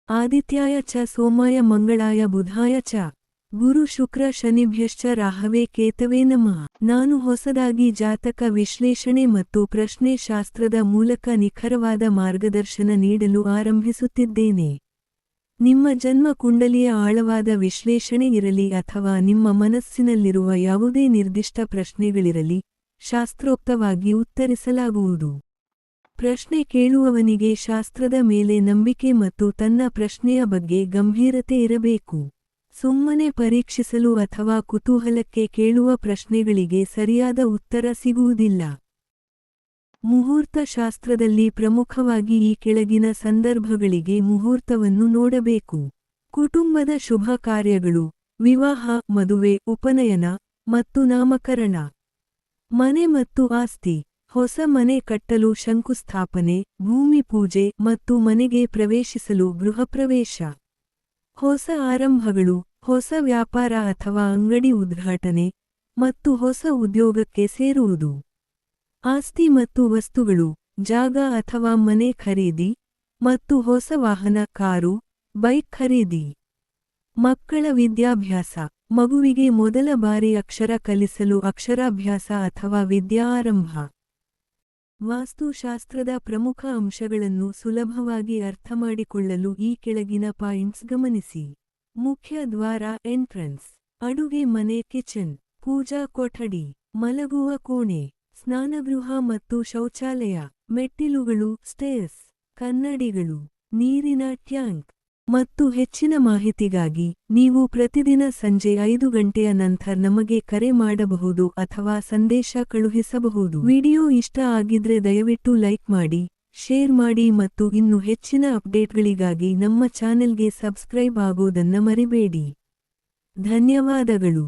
ಆದಿತ್ಯಾಯ ಚ ಸೋಮಾಯ ಮಂಗಳಾಯ ಬುಧಾಯ ಚ ಗುರು ಶುಕ್ರ ಶನಿಭ್ಯಶ್ಚ ರಾಹವೇ ಕೇತವೇ ನಮಃ. ನಾನು ಹೊಸದಾಗಿ ಜಾತಕ ವಿಶ್ಲೇಷಣೆ ಮತ್ತು ಪ್ರಶ್ನೆ ಶಾಸ್ತ್ರದ ಮೂಲಕ ನಿಖರವಾದ ಮಾರ್ಗದರ್ಶನ ನೀಡಲು ಆರಂಭಿಸುತ್ತಿದ್ದೇನೆ. ನಿಮ್ಮ ಜನ್ಮ ಕುಂಡಲಿಯ ಆಳವಾದ ವಿಶ್ಲೇಷಣೆ ಇರಲಿ ಅಥವಾ ನಿಮ್ಮ ಮನಸ್ಸಿನಲ್ಲಿರುವ ಯಾವುದೇ ನಿರ್ದಿಷ್ಟ ಪ್ರಶ್ನೆಗಳಿರಲಿ, ಶಾಸ್ತ್ರೋಕ್ತವಾಗಿ ಉತ್ತರಿಸಲಾಗುವುದು. ಪ್ರಶ್ನೆ ಕೇಳುವವನಿಗೆ ಶಾಸ್ತ್ರದ ಮೇಲೆ ನಂಬಿಕೆ ಮತ್ತು ತನ್ನ ಪ್ರಶ್ನೆಯ ಬಗ್ಗೆ ಗಂಭೀರತೆ ಇರಬೇಕು. ಸುಮ್ಮನೆ ಪರೀಕ್ಷಿಸಲು ಅಥವಾ ಕುತೂಹಲಕ್ಕೆ ಕೇಳುವ ಪ್ರಶ್ನೆಗಳಿಗೆ ಸರಿಯಾದ ಉತ್ತರ ಸಿಗುವುದಿಲ್ಲ. ಮುಹೂರ್ತ ಶಾಸ್ತ್ರದಲ್ಲಿ ಪ್ರಮುಖವಾಗಿ ಈ ಕೆಳಗಿನ ಸಂದರ್ಭಗಳಿಗೆ ಮುಹೂರ್ತವನ್ನು ನೋಡಬೇಕು. ಕುಟುಂಬದ ಶುಭ ಕಾರ್ಯಗಳು, ವಿವಾಹ, ಮದುವೆ, ಉಪನಯನ ಮತ್ತು ನಾಮಕರಣ. ಮನೆ ಮತ್ತು ಆಸ್ತಿ, ಹೊಸ ಮನೆ ಕಟ್ಟಲು ಶಂಕುಸ್ಥಾಪನೆ, ಭೂಮಿ ಪೂಜೆ ಮತ್ತು ಮನೆಗೆ ಪ್ರವೇಶಿಸಲು ಗೃಹಪ್ರವೇಶ. ಹೊಸ ಆರಂಭಗಳು, ಹೊಸ ವ್ಯಾಪಾರ ಅಥವಾ ಅಂಗಡಿ ಉದ್ಘಾಟನೆ, ಮತ್ತು ಹೊಸ ಉದ್ಯೋಗಕ್ಕೆ ಸೇರುವುದು. ಆಸ್ತಿ ಮತ್ತು ವಸ್ತುಗಳು, ಜಾಗ ಅಥವಾ ಮನೆ ಖರೀದಿ, ಮತ್ತು ಹೊಸ ವಾಹನ, ಕಾರು, ಬೈಕ್ ಖರೀದಿ. ಮಕ್ಕಳ ವಿದ್ಯಾಭ್ಯಾಸ, ಮಗುವಿಗೆ ಮೊದಲ ಬಾರಿ ಅಕ್ಷರ ಕಲಿಸಲು ಅಕ್ಷರಾಭ್ಯಾಸ ಅಥವಾ ವಿದ್ಯಾ ಆರಂಭ. ವಾಸ್ತುಶಾಸ್ತ್ರದ ಪ್ರಮುಖ ಅಂಶಗಳನ್ನು ಸುಲಭವಾಗಿ ಅರ್ಥಮಾಡಿಕೊಳ್ಳಲು ಈ ಕೆಳಗಿನ ಪಾಯಿಂಟ್ಸ್ ಗಮನಿಸಿ. ಮುಖ್ಯ ದ್ವಾರ ಎಂಟ್ರನ್ಸ್, ಅಡುಗೆ ಮನೆ ಕಿಚನ್, ಪೂಜಾ ಕೊಠಡಿ, ಮಲಗುವ ಕೋಣೆ, ಸ್ನಾನಗೃಹ ಮತ್ತು ಶೌಚಾಲಯ, ಮೆಟ್ಟಿಲುಗಳು ಸ್ಟೇರ್ಸ್, ಕನ್ನಡಿಗಳು, ನೀರಿನ ಟ್ಯಾಂಕ್. ಮತ್ತು ಹೆಚ್ಚಿನ ಮಾಹಿತಿಗಾಗಿ ನೀವು ಪ್ರತಿದಿನ ಸಂಜೆ 5 ಗಂಟೆಯ ನಂತರ ನಮಗೆ ಕರೆ ಮಾಡಬಹುದು ಅಥವಾ ಸಂದೇಶ ಕಳುಹಿಸಬಹುದು. ವಿಡಿಯೋ ಇಷ್ಟ ಆಗಿದ್ರೆ ದಯವಿಟ್ಟು ಲೈಕ್ ಮಾಡಿ, ಶೇರ್ ಮಾಡಿ ಮತ್ತು ಇನ್ನು ಹೆಚ್ಚಿನ ಅಪ್ಡೇಟ್ಗಳಿಗಾಗಿ ನಮ್ಮ ಚಾನೆಲ್ಗೆ ಸಬ್ಸ್ಕ್ರೈಬ್ ಆಗೋದನ್ನ ಮರಿಬೇಡಿ. ಧನ್ಯವಾದಗಳು.